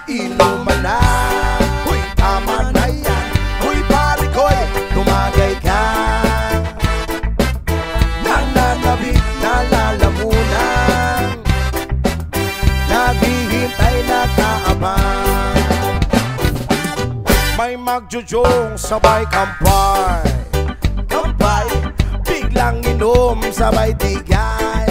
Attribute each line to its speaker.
Speaker 1: inuman na. Uy, tama na yan. Uy, pare ko'y tumagay ka. Nananabik na lalamunan, naghihintay na kaabang. May magjujong sabay kampay, kampay, biglang inom sabay tigay.